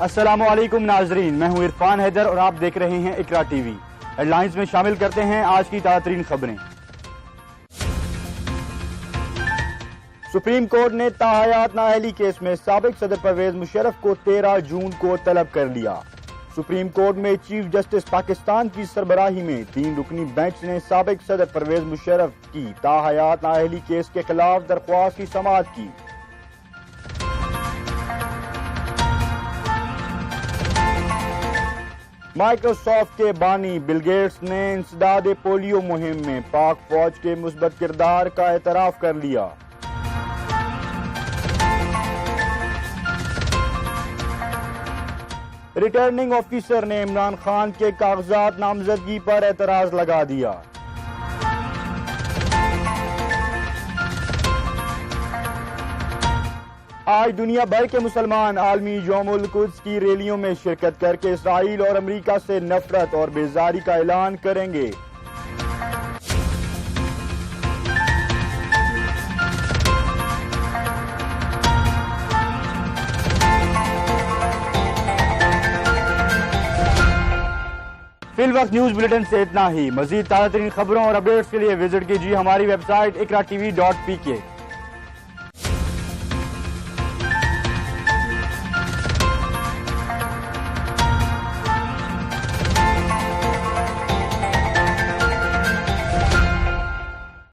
अस्सलामुअलैकुम नाजरीन, मैं हूं इरफान हैदर और आप देख रहे हैं इकरा टीवी। हेडलाइंस में शामिल करते हैं आज की ताज़ा तरीन खबरें। सुप्रीम कोर्ट ने ताहयात नाअहली केस में साबिक सदर परवेज मुशर्रफ को 13 जून को तलब कर लिया। सुप्रीम कोर्ट में चीफ जस्टिस पाकिस्तान की सरबराही में 3 रुकनी बेंच ने साबिक सदर परवेज मुशर्रफ की ताहयात नाअहली केस के खिलाफ दरख्वास्त की समाअत की। माइक्रोसॉफ्ट के बानी बिल गेट्स ने इंसदाद पोलियो मुहिम में पाक फौज के मुस्बत किरदार का एतराफ कर लिया। रिटर्निंग ऑफिसर ने इमरान खान के कागजात नामजदगी पर एतराज लगा दिया। आज दुनिया भर के मुसलमान आलमी यौमुल कुद्स की रैलियों में शिरकत करके इसराइल और अमेरिका से नफरत और बेजारी का ऐलान करेंगे। फिल वक्त न्यूज बुलेटिन से इतना ही। मजीद ताज़ा तरीन खबरों और अपडेट्स के लिए विजिट कीजिए हमारी वेबसाइट ikratv.pk।